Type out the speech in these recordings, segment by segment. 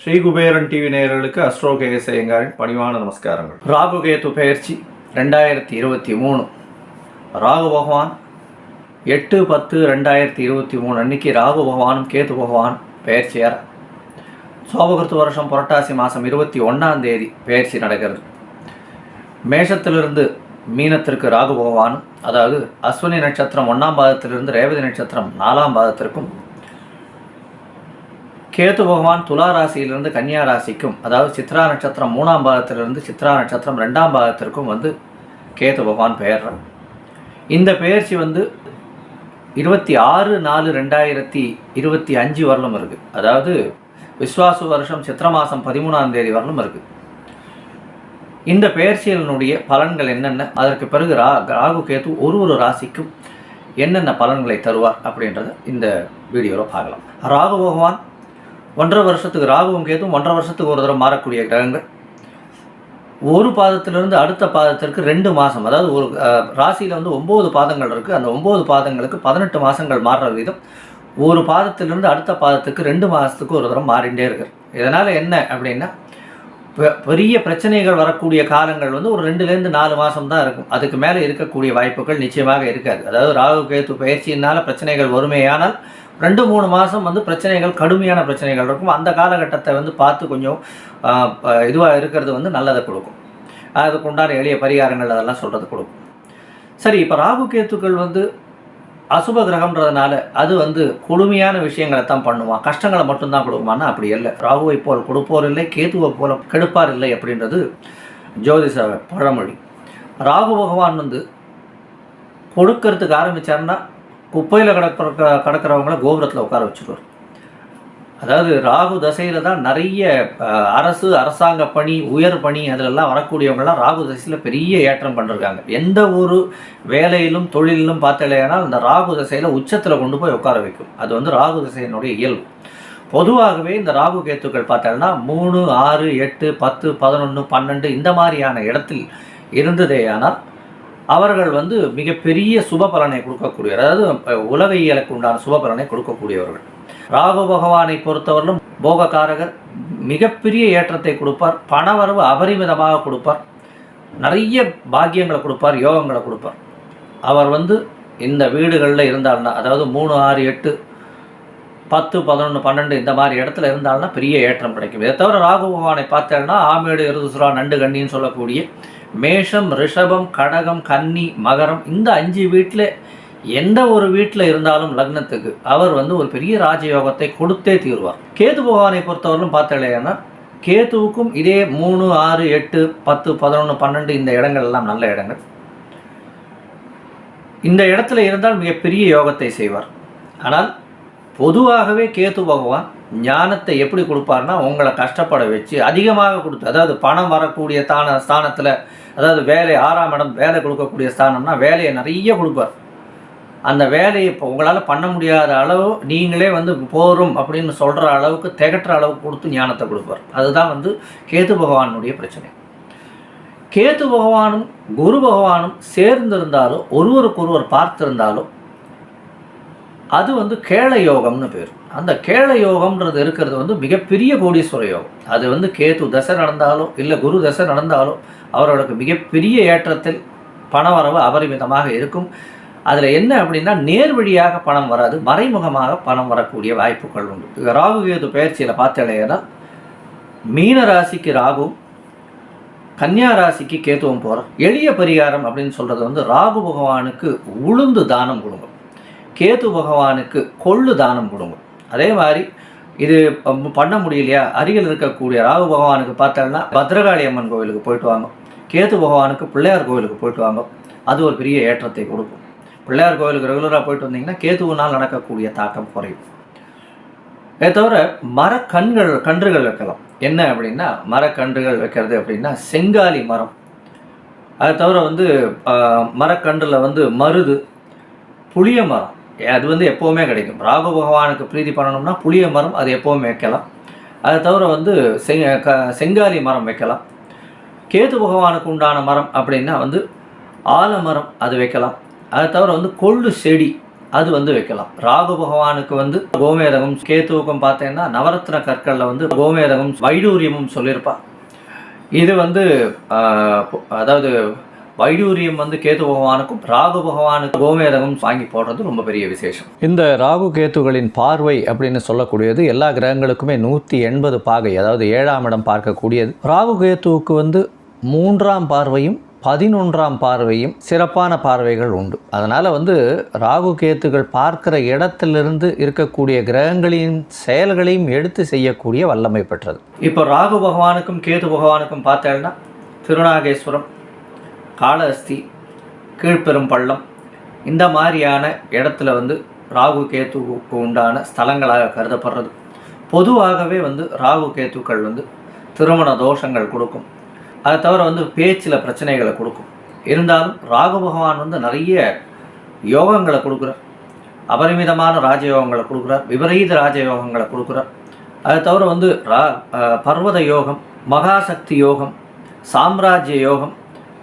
Sri Kuberan TV நேயர்களுக்கு astro KS ஐயங்காரின் பணிவான நமஸ்காரங்கள். ராகு கேது பெயர்ச்சி 2023. ராகு பகவான் 8/10/2023 அன்னைக்கு ராகு பகவானும் கேது பகவான் பெயர்ச்சியார். சோபகிருத்து வருஷம் புரட்டாசி மாதம் 21ஆம் தேதி பெயர்ச்சி நடக்கிறது. மேஷத்திலிருந்து மீனத்திற்கு ராகு பகவானும், அதாவது அஸ்வினி நட்சத்திரம் 1ஆம் பாதத்திலிருந்து ரேவதி நட்சத்திரம் 4ஆம் பாதத்திற்கும், கேது பகவான் துலா ராசியிலிருந்து கன்னியா ராசிக்கும், அதாவது சித்ரா நட்சத்திரம் 3ஆம் பாதத்திலிருந்து சித்ரா நட்சத்திரம் 2ஆம் பாதத்திற்கும் கேது பகவான் பெயர்றார். இந்த பெயர்ச்சி 26/4/2025 வரலும் இருக்குது. அதாவது விஸ்வாசு வருஷம் சித்திர மாதம் 13ஆம் தேதி வரலும் இருக்குது. இந்த பெயர்ச்சிகளினுடைய பலன்கள் என்னென்ன, அதற்கு பிறகு ராகு கேது ஒரு ராசிக்கும் என்னென்ன பலன்களை தருவார் அப்படின்றத இந்த வீடியோவில் பார்க்கலாம். ராகு பகவான் 1.5 வருஷத்துக்கு, ராகுவும் கேதும் 1.5 வருஷத்துக்கு ஒரு தடவை மாறக்கூடிய கிரகங்கள். ஒரு பாதத்திலிருந்து அடுத்த பாதத்திற்கு 2 மாதம், அதாவது ஒரு ராசியில் 9 பாதங்கள் இருக்குது. அந்த 9 பாதங்களுக்கு 18 மாதங்கள் மாறுற விதம் ஒரு பாதத்திலிருந்து அடுத்த பாதத்துக்கு 2 மாதத்துக்கு ஒரு தடவை மாறிகிட்டே இருக்குது. இதனால் என்ன அப்படின்னா, பெரிய பிரச்சனைகள் வரக்கூடிய காலங்கள் ஒரு 2லேருந்து 4 மாதம் தான் இருக்கும். அதுக்கு மேலே இருக்கக்கூடிய வாய்ப்புகள் நிச்சயமாக இருக்காது. அதாவது ராகு கேது பயிற்சியினால் பிரச்சனைகள் வருமேயானால் 2-3 மாதம் பிரச்சனைகள், கடுமையான பிரச்சனைகள் இருக்கும். அந்த காலகட்டத்தை பார்த்து கொஞ்சம் இதுவாக இருக்கிறது நல்லதை கொடுக்கும். அதுக்கு உண்டான எளிய பரிகாரங்கள் அதெல்லாம் சொல்கிறது கொடுக்கும். சரி, இப்போ ராகு கேத்துக்கள் அசுப கிரகம்ன்றதுனால அது கொடுமையான விஷயங்களை தான் பண்ணுவான், கஷ்டங்களை மட்டும்தான் கொடுக்குமான்னா அப்படி இல்லை. ராகுவை போல் கொடுப்போர் இல்லை, கேத்துவை போல கெடுப்பார் இல்லை அப்படின்றது ஜோதிஷ பழமொழி. ராகு பகவான் கொடுக்கறதுக்கு ஆரம்பித்தார்னா குப்பையில் கிடக்கிறவங்கள கோபுரத்தில் உட்கார வச்சுருவார். அதாவது ராகு தசையில் தான் நிறைய அரசாங்க பணி, உயர் பணி அதிலெல்லாம் வரக்கூடியவங்களாம் ராகு தசையில் பெரிய ஏற்றம் பண்ணிருக்காங்க. எந்த ஒரு வேலையிலும் தொழிலிலும் பார்த்தலையானால் அந்த ராகு தசையில் உச்சத்தில் கொண்டு போய் உட்கார வைக்கும். அது ராகு தசையினுடைய இயல்பு. பொதுவாகவே இந்த ராகு கேத்துக்கள் பார்த்தோம்னா 3, 6, 8, 10, 11, 12 இந்த மாதிரியான இடத்தில் இருந்ததேயானால் அவர்கள் மிகப்பெரிய சுப பலனை கொடுக்கக்கூடியவர், அதாவது உலகியலுக்கு உண்டான சுப பலனை கொடுக்கக்கூடியவர்கள். ராகு பகவானை பொறுத்தவரையிலும் போகக்காரகர், மிகப்பெரிய ஏற்றத்தை கொடுப்பார், பணவரவு அபரிமிதமாக கொடுப்பார், நிறைய பாக்கியங்களை கொடுப்பார், யோகங்களை கொடுப்பார். அவர் இந்த வீடுகளில் இருந்தால்னா, அதாவது 3, 6, 8, 10, 11, 12 இந்த மாதிரி இடத்துல இருந்தால்னா பெரிய ஏற்றம் கிடைக்கும். இதை தவிர ராகு பகவானை பார்த்தேன்னா ஆமேடு, எருதுசுரா, நண்டு, கன்னின்னு சொல்லக்கூடிய மேஷம், ரிஷபம், கடகம், கன்னி, மகரம் இந்த 5 வீட்டில் எந்த ஒரு வீட்டில் இருந்தாலும் லக்னத்துக்கு அவர் ஒரு பெரிய ராஜயோகத்தை கொடுத்தே தீர்வார். கேது பகவானை பொறுத்தவரையிலும் பார்த்தலைன்னா கேதுவுக்கும் இதே 3, 6, 8, 10, 11, 12 இந்த இடங்கள் எல்லாம் நல்ல இடங்கள். இந்த இடத்துல இருந்தால் மிகப்பெரிய யோகத்தை செய்வார். ஆனால் பொதுவாகவே கேது பகவான் ஞானத்தை எப்படி கொடுப்பார்னா, உங்களை கஷ்டப்பட வச்சு அதிகமாக கொடுத்து, அதாவது பணம் வரக்கூடிய ஸ்தானத்தில், அதாவது வேலை 6ஆம் இடம் வேலை கொடுக்கக்கூடிய ஸ்தானம்னா வேலையை நிறைய கொடுப்பார். அந்த வேலையை இப்போ உங்களால் பண்ண முடியாத அளவு நீங்களே போரும் அப்படின்னு சொல்கிற அளவுக்கு திகட்டுற அளவுக்கு கொடுத்து ஞானத்தை கொடுப்பார். அதுதான் கேது பகவானுடைய பிரச்சனை. கேது பகவானும் குரு பகவானும் சேர்ந்திருந்தாலும் ஒருவருக்கொருவர் பார்த்திருந்தாலும் அது கேள யோகம்னு பேர். அந்த கேள யோகம்ன்றது இருக்கிறது மிகப்பெரிய கோடீஸ்வர யோகம். அது கேது தசை நடந்தாலும் இல்லை குரு தசை நடந்தாலும் அவர்களுக்கு மிகப்பெரிய ஏற்றத்தில் பணவரவு அபரிமிதமாக இருக்கும். அதில் என்ன அப்படின்னா, நேர் வழியாக பணம் வராது, மறைமுகமாக பணம் வரக்கூடிய வாய்ப்புகள் உண்டு. ராகு கேது பயிற்சியில் பார்த்தேன்னா மீன ராசிக்கு ராகுவும் கன்னியா ராசிக்கு கேத்துவும் போகிற எளிய பரிகாரம் அப்படின்னு சொல்கிறது ராகு பகவானுக்கு உளுந்து தானம் கொடுங்க, கேது பகவானுக்கு கொள்ளு தானம் கொடுங்க. அதே மாதிரி இது பண்ண முடியலையா, அருகில் இருக்கக்கூடிய ராகு பகவானுக்கு பார்த்தோம்னா பத்ரகாளி அம்மன் கோவிலுக்கு போயிட்டு வாங்க, கேது பகவானுக்கு பிள்ளையார் கோவிலுக்கு போயிட்டு வாங்க. அது ஒரு பெரிய ஏற்றத்தை கொடுக்கும். பிள்ளையார் கோவிலுக்கு ரெகுலராக போயிட்டு வந்தீங்கன்னா கேதுவினால் நடக்கக்கூடிய தாக்கம் குறையும். இதை தவிர கன்றுகள் வைக்கலாம். என்ன அப்படின்னா, மரக்கன்றுகள் வைக்கிறது அப்படின்னா செங்காலி மரம், அதை தவிர மரக்கன்றில் மருது, புளிய மரம், அது எப்போவுமே கிடைக்கும். ராகு பகவானுக்கு பிரீதி பண்ணணும்னா புளிய மரம் அது எப்போவுமே வைக்கலாம். அதை தவிர செங்காலி மரம் வைக்கலாம். கேது பகவானுக்கு உண்டான மரம் அப்படின்னா ஆலமரம் அது வைக்கலாம். அதை தவிர கொள்ளு செடி, அது வந்து வைக்கலாம். ராகு பகவானுக்கு வந்து கோமேதகம், கேத்துவுக்கும் பார்த்தீங்கன்னா நவரத்ன கற்களில் வந்து கோமேதகம், வைடூரியமும் சொல்லியிருப்பா. இது வந்து அதாவது வைடூரியம் வந்து கேது பகவானுக்கும் ராகு பகவானுக்கு கோமேதகம் வாங்கி போடுறது ரொம்ப பெரிய விசேஷம். இந்த ராகு கேத்துகளின் பார்வை அப்படின்னு சொல்லக்கூடியது எல்லா கிரகங்களுக்குமே 180 பாகை, அதாவது 7ஆம் இடம் பார்க்கக்கூடியது. ராகு கேத்துவுக்கு வந்து 3ஆம் பார்வையும் 11ஆம் பார்வையும் சிறப்பான பார்வைகள் உண்டு. அதனால் வந்து ராகு கேத்துகள் பார்க்கிற இடத்திலிருந்து இருக்கக்கூடிய கிரகங்களின் செயல்களையும் எடுத்து செய்யக்கூடிய வல்லமை பெற்றது. இப்போ ராகு பகவானுக்கும் கேது பகவானுக்கும் பார்த்தேன்னா திருநாகேஸ்வரம், காளஹஸ்தி, கீழ்பெரும்பள்ளம் இந்த மாதிரியான இடத்துல வந்து ராகு கேத்துவுக்கு உண்டான ஸ்தலங்களாக கருதப்படுறது. பொதுவாகவே வந்து ராகு கேத்துக்கள் வந்து திருமண தோஷங்கள் கொடுக்கும். அதை தவிர வந்து பேச்சில் பிரச்சனைகளை கொடுக்கும். இருந்தாலும் ராகு பகவான் வந்து நிறைய யோகங்களை கொடுக்குறார். அபரிமிதமான ராஜயோகங்களை கொடுக்குறார், விபரீத ராஜயோகங்களை கொடுக்குறார். அதை தவிர வந்து பர்வத யோகம், மகாசக்தி யோகம், சாம்ராஜ்ய யோகம்,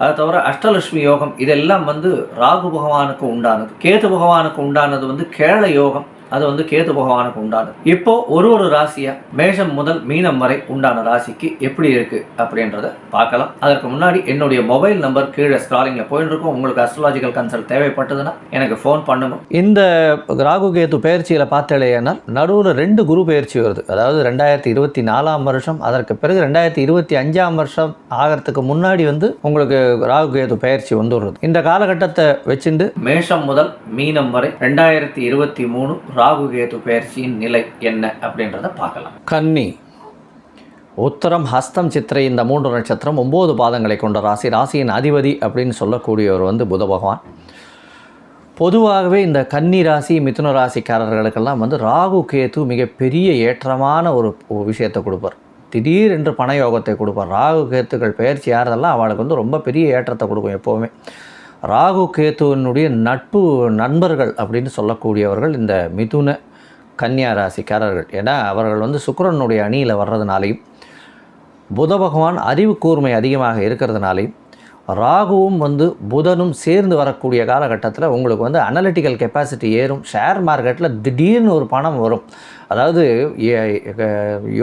அதை தவிர அஷ்டலட்சுமி யோகம் இதெல்லாம் வந்து ராகு பகவானுக்கு உண்டானது. கேது பகவானுக்கு உண்டானது வந்து கேள யோகம், அது வந்து கேது பகவானுக்கு உண்டானது. இப்போ ஒரு ராசியா மேஷம் முதல் மீனம் வரை உண்டான ராசிக்கு எப்படி இருக்கு அப்படின்றத பார்க்கலாம். அதற்கு முன்னாடி என்னுடைய மொபைல் நம்பர் கீழே ஸ்க்ராலிங்ல போயிட்டு இருக்கும். உங்களுக்கு அஸ்ட்ராலஜிக்கல் கன்சல்ட் தேவைப்பட்டதுன்னா எனக்கு ஃபோன் பண்ணுங்க. இந்த ராகு கேது பயிற்சியில பார்த்தேன்னா நடுவில் 2 குரு பயிற்சி வருது. அதாவது 2024ஆம் வருஷம், அதற்கு பிறகு 2025ஆம் வருஷம் ஆகிறதுக்கு முன்னாடி வந்து உங்களுக்கு ராகு கேது பயிற்சி வந்துடுறது. இந்த காலகட்டத்தை வச்சுட்டு மேஷம் முதல் மீனம் வரை 2023 ராகு கேது பயிற்சியின் நிலை என்ன அப்படின்றத பார்க்கலாம். கன்னி, உத்தரம், ஹஸ்தம், சித்திரை இந்த 3 நட்சத்திரம் 9 பாதங்களை கொண்ட ராசி. ராசியின் அதிபதி அப்படின்னு சொல்லக்கூடியவர் வந்து புத பகவான். பொதுவாகவே இந்த கன்னி ராசி, மிதுன ராசிக்காரர்களுக்கெல்லாம் வந்து ராகு கேது மிகப்பெரிய ஏற்றமான ஒரு விஷயத்தை கொடுப்பார். திடீரென்று பணயோகத்தை கொடுப்பார். ராகு கேத்துக்கள் பயிற்சி யாரதெல்லாம் அவளுக்கு வந்து ரொம்ப பெரிய ஏற்றத்தை கொடுக்கும். எப்போவுமே ராகு கேத்துவனுடைய நட்பு நண்பர்கள் அப்படின்னு சொல்லக்கூடியவர்கள் இந்த மிதுன கன்னியா ராசிக்காரர்கள். ஏன்னா அவர்கள் வந்து சுக்கிரனுடைய அணியில் வர்றதுனாலையும் புத பகவான் அறிவு கூர்மை அதிகமாக இருக்கிறதுனாலையும் ராகுவும் வந்து புதனும் சேர்ந்து வரக்கூடிய காலகட்டத்தில் உங்களுக்கு வந்து அனலிட்டிக்கல் கெப்பாசிட்டி ஏறும். ஷேர் மார்க்கெட்டில் திடீர்னு ஒரு பணம் வரும். அதாவது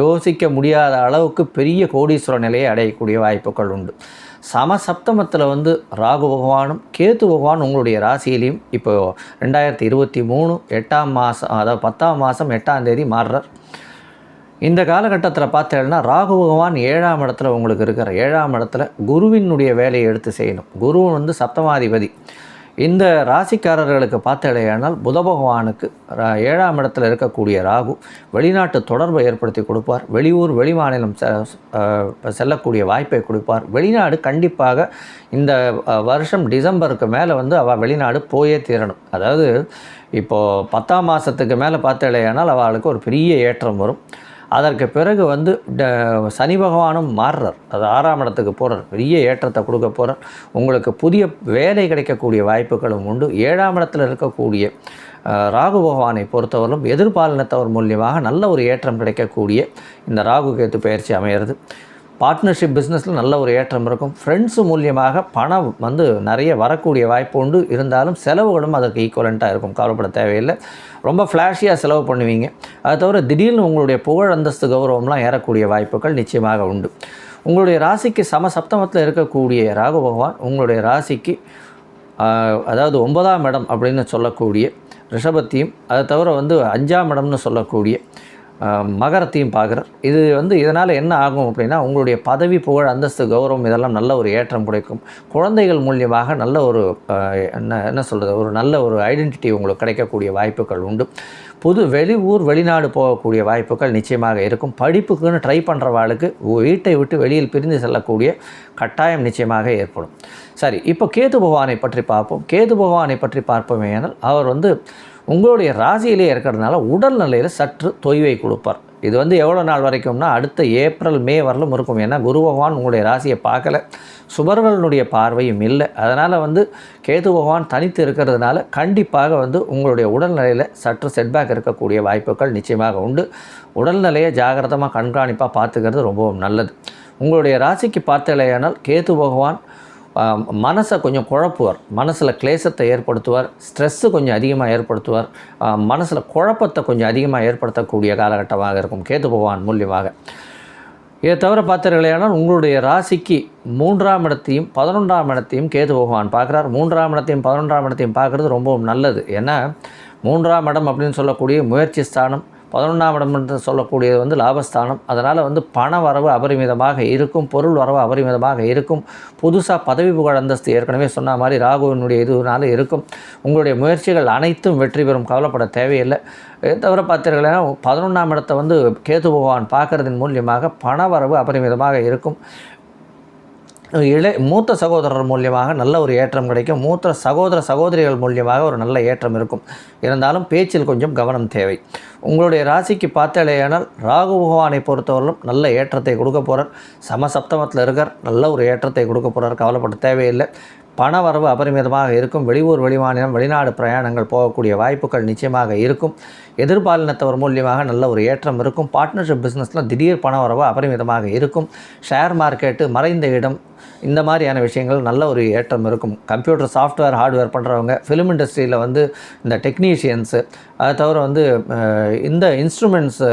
யோசிக்க முடியாத அளவுக்கு பெரிய கோடீஸ்வர நிலையை அடையக்கூடிய வாய்ப்புகள் உண்டு. சமசப்தமத்தில் வந்து ராகு பகவானும் கேது பகவான் உங்களுடைய ராசியிலையும் இப்போ 2023 8ஆம் மாதம், அதாவது 10ஆம் மாதம் 8ஆம் தேதி மாறுறார். இந்த காலகட்டத்தில் பார்த்தேன்னா ராகு பகவான் 7ஆம் இடத்துல உங்களுக்கு இருக்கிற 7ஆம் இடத்துல குருவினுடைய வேலையை எடுத்து செய்யணும். குரு வந்து சப்தமாதிபதி. இந்த ராசிக்காரர்களுக்கு பார்த்தேனால் புத பகவானுக்கு 7ஆம் இடத்துல இருக்கக்கூடிய ராகு வெளிநாட்டு தொடர்பை ஏற்படுத்தி கொடுப்பார். வெளியூர் வெளிமாநிலம் செல்லக்கூடிய வாய்ப்பை கொடுப்பார். வெளிநாடு கண்டிப்பாக இந்த வருஷம் டிசம்பருக்கு மேலே வந்து அவள் வெளிநாடு போயே தீரணும். அதாவது இப்போது 10ஆம் மாதத்துக்கு மேலே பார்த்தேனால் அவளுக்கு ஒரு பெரிய ஏற்றம் வரும். அதற்கு பிறகு வந்து சனி பகவானும் மாறுறார். அது 6ஆம் இடத்துக்கு போகிறார். பெரிய ஏற்றத்தை கொடுக்க போகிறார். உங்களுக்கு புதிய வேலை கிடைக்கக்கூடிய வாய்ப்புகளும் உண்டு. 7ஆம் இடத்தில் இருக்கக்கூடிய ராகு பகவானை பொறுத்தவரையிலும் எதிர்பாலினத்தவர் மூலியமாக நல்ல ஒரு ஏற்றம் கிடைக்கக்கூடிய இந்த ராகு கேத்து பயிற்சி அமையிறது. பார்ட்னர்ஷிப் பிஸ்னஸில் நல்ல ஒரு ஏற்றம் இருக்கும். ஃப்ரெண்ட்ஸு மூலியமாக பணம் வந்து நிறைய வரக்கூடிய வாய்ப்பு உண்டு. இருந்தாலும் செலவுகளும் அதற்கு ஈக்குவலண்ட்டாக இருக்கும். கவலைப்பட தேவையில்லை. ரொம்ப ஃப்ளாஷியாக செலவு பண்ணுவீங்க. அதை தவிர திடீர்னு உங்களுடைய புகழ், அந்தஸ்து, கௌரவம்லாம் ஏறக்கூடிய வாய்ப்புகள் நிச்சயமாக உண்டு. உங்களுடைய ராசிக்கு சமசப்தமத்தில் இருக்கக்கூடிய ராகு பகவான் உங்களுடைய ராசிக்கு அதாவது 9ஆம் இடம் அப்படின்னு சொல்லக்கூடிய ரிஷபத்தையும், அதை தவிர வந்து 5ஆம் இடம்னு சொல்லக்கூடிய மகரத்தையும் பார்க்குறார். இது வந்து இதனால் என்ன ஆகும் அப்படின்னா உங்களுடைய பதவி, புகழ், அந்தஸ்து, கௌரவம் இதெல்லாம் நல்ல ஒரு ஏற்றம் கிடைக்கும். குழந்தைகள் மூலியமாக நல்ல ஒரு என்ன சொல்கிறது, ஒரு நல்ல ஒரு ஐடென்டிட்டி உங்களுக்கு கிடைக்கக்கூடிய வாய்ப்புகள் உண்டு. வெளியூர் வெளிநாடு போகக்கூடிய வாய்ப்புகள் நிச்சயமாக இருக்கும். படிப்புக்குன்னு ட்ரை பண்ணுறவாளுக்கு வீட்டை விட்டு வெளியில் பிரிந்து செல்லக்கூடிய கட்டாயம் நிச்சயமாக ஏற்படும். சரி, இப்போ கேது பகவானை பற்றி பார்ப்போம். கேது பகவானை பற்றி பார்ப்போமே ஆனால் அவர் வந்து உங்களுடைய ராசியிலே இருக்கிறதுனால உடல்நிலையில் சற்று தொய்வை கொடுப்பார். இது வந்து எவ்வளோ நாள் வரைக்கும்னா அடுத்த ஏப்ரல் மே வரலும் இருக்கும். ஏன்னா குரு பகவான் உங்களுடைய ராசியை பார்க்கல, சுபர்களுடைய பார்வையும் இல்லை. அதனால் வந்து கேது பகவான் தனித்து இருக்கிறதுனால கண்டிப்பாக வந்து உங்களுடைய உடல்நிலையில் சற்று செட்பேக் இருக்கக்கூடிய வாய்ப்புகள் நிச்சயமாக உண்டு. உடல்நிலையை ஜாகிரதமாக கண்காணிப்பாக பார்த்துக்கிறது ரொம்பவும் நல்லது. உங்களுடைய ராசிக்கு பார்த்தலையானால் கேது பகவான் மனசை கொஞ்சம் குழப்புவார், மனசில் கிளேசத்தை ஏற்படுத்துவார், ஸ்ட்ரெஸ்ஸு கொஞ்சம் அதிகமாக ஏற்படுத்துவார், மனசில் குழப்பத்தை கொஞ்சம் அதிகமாக ஏற்படுத்தக்கூடிய காலகட்டமாக இருக்கும் கேது பகவான் மூலியமாக. இதை தவிர பார்த்தீர்களேனால் உங்களுடைய ராசிக்கு 3ஆம் இடத்தையும் 11ஆம் இடத்தையும் கேது பகவான் பார்க்குறார். 3ஆம் இடத்தையும் 11ஆம் இடத்தையும் பார்க்குறது ரொம்பவும் நல்லது. ஏன்னா 3ஆம் இடம் அப்படின்னு சொல்லக்கூடிய முயற்சி ஸ்தானம், 11ஆம் இடம் என்று சொல்லக்கூடியது வந்து லாபஸ்தானம். அதனால் வந்து பண வரவு அபரிமிதமாக இருக்கும், பொருள் வரவு அபரிமிதமாக இருக்கும். புதுசாக பதவி புகழ் அந்தஸ்து ஏற்கனவே சொன்ன மாதிரி ராகுவினுடைய இதுனால இருக்கும். உங்களுடைய முயற்சிகள் அனைத்தும் வெற்றி பெறும், கவலைப்பட தேவையில்லை. தவிர பார்த்தீர்கள்னா 11ஆம் இடத்தை வந்து கேது பகவான் பார்க்கறதன் மூலியமாக பண வரவு அபரிமிதமாக இருக்கும். மூத்த சகோதரர் மூலியமாக நல்ல ஒரு ஏற்றம் கிடைக்கும். மூத்த சகோதரிகள் மூலியமாக ஒரு நல்ல ஏற்றம் இருக்கும். இருந்தாலும் பேச்சில் கொஞ்சம் கவனம் தேவை. உங்களுடைய ராசிக்கு பார்த்தாலேயானால் ராகு பகவானை பொறுத்தவரையிலும் நல்ல ஏற்றத்தை கொடுக்க போகிறார். சமசப்தமத்தில் இருக்கார், நல்ல ஒரு ஏற்றத்தை கொடுக்க போகிறார், கவலைப்பட தேவையில்லை. பண வரவு அபரிமிதமாக இருக்கும். வெளியூர் வெளிமாநிலம் வெளிநாடு பிரயாணங்கள் போகக்கூடிய வாய்ப்புகள் நிச்சயமாக இருக்கும். எதிர்பாலினத்தவர் மூலியமாக நல்ல ஒரு ஏற்றம் இருக்கும். பார்ட்னர்ஷிப் பிஸ்னஸில் திடீர் பண வரவு அபரிமிதமாக இருக்கும். ஷேர் மார்க்கெட்டு, மறைந்த இடம், இந்த மாதிரியான விஷயங்கள் நல்ல ஒரு ஏற்றம் இருக்கும். கம்ப்யூட்டர் சாஃப்ட்வேர் ஹார்ட்வேர் பண்ணுறவங்க, ஃபிலிம் இண்டஸ்ட்ரியில் வந்து இந்த டெக்னீஷியன்ஸு, அதை தவிர வந்து இந்த இன்ஸ்ட்ருமெண்ட்ஸு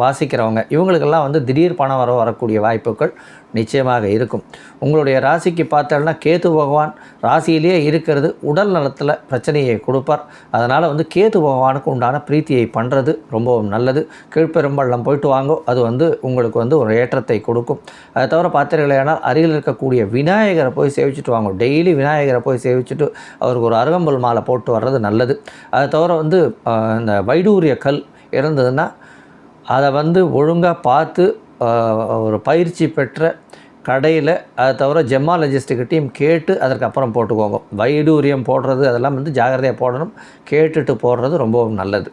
வாசிக்கிறவங்க, இவங்களுக்கெல்லாம் வந்து திடீர் பணம் வரக்கூடிய வாய்ப்புகள் நிச்சயமாக இருக்கும். உங்களுடைய ராசிக்கு பார்த்தோம்னா கேது பகவான் ராசியிலேயே இருக்கிறது உடல் நலத்தில் பிரச்சனையை கொடுப்பார். அதனால் வந்து கேது பகவானுக்கு உண்டான பிரீத்தியை பண்ணுறது ரொம்பவும் நல்லது. கீழ்பெரும்பள்ளம் போயிட்டு வாங்கோ, அது வந்து உங்களுக்கு வந்து ஒரு ஏற்றத்தை கொடுக்கும். அதை தவிர பார்த்தீர்களேனால் அருகில் இருக்கக்கூடிய விநாயகரை போய் சேவிச்சுட்டு வாங்க. டெய்லி விநாயகரை போய் சேவிச்சுட்டு அவருக்கு ஒரு அருகம்புல் மாலை போட்டு வர்றது நல்லது. அதை தவிர வந்து இந்த வைடூரிய கல் இருந்ததுன்னா அதை வந்து ஒழுங்காக பார்த்து ஒரு பயிற்சி பெற்ற கடையில், அதை தவிர ஜெமாலஜிஸ்ட்டுக்கிட்டையும் கேட்டு அதற்கப்புறம் போட்டுக்கோங்க. வைடூரியம் போடுறது அதெல்லாம் வந்து ஜாகிரதையாக போடணும், கேட்டுட்டு போடுறது ரொம்பவும் நல்லது.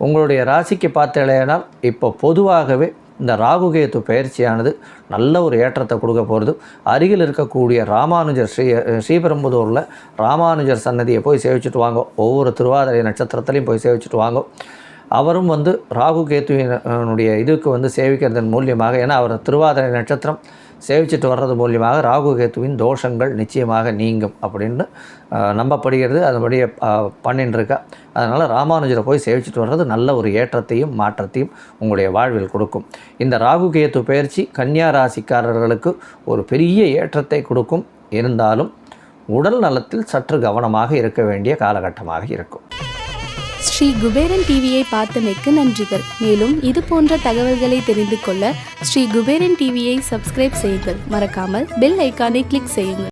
உங்களுடைய ராசிக்கு பார்த்தேனால் இப்போ பொதுவாகவே இந்த ராகுகேது பயிற்சியானது நல்ல ஒரு ஏற்றத்தை கொடுக்க போகிறது. அருகில் இருக்கக்கூடிய ராமானுஜர் ஸ்ரீபெரும்புதூரில் ராமானுஜர் சன்னதியை போய் சேவிச்சுட்டு வாங்க. ஒவ்வொரு திருவாதிரை நட்சத்திரத்துலையும் போய் சேவிச்சுட்டு வாங்க. அவரும் வந்து ராகு கேத்துவினுடைய இதுக்கு வந்து சேவிக்கிறதன் மூலியமாக, ஏன்னா அவர் திருவாதிரை நட்சத்திரம், சேவிச்சுட்டு வர்றது மூலியமாக ராகு கேத்துவின் தோஷங்கள் நிச்சயமாக நீங்கும் அப்படின்னு நம்பப்படுகிறது. அதுபடியே பண்ணின்னு இருக்கா. அதனால் ராமானுஜரை போய் சேவிச்சுட்டு வர்றது நல்ல ஒரு ஏற்றத்தையும் மாற்றத்தையும் உங்களுடைய வாழ்வில் கொடுக்கும். இந்த ராகு கேத்து பயிற்சி கன்னியா ராசிக்காரர்களுக்கு ஒரு பெரிய ஏற்றத்தை கொடுக்கும். இருந்தாலும் உடல் நலத்தில் சற்று கவனமாக இருக்க வேண்டிய காலகட்டமாக இருக்கும். ஸ்ரீ குபேரன் டிவியை பார்த்தமைக்கு நன்றிகள். மேலும் இது போன்ற தகவல்களை தெரிந்து கொள்ள ஸ்ரீ குபேரன் டிவியை சப்ஸ்கிரைப் செய்யுங்கள். மறக்காமல் பெல் ஐக்கானை கிளிக் செய்யுங்கள்.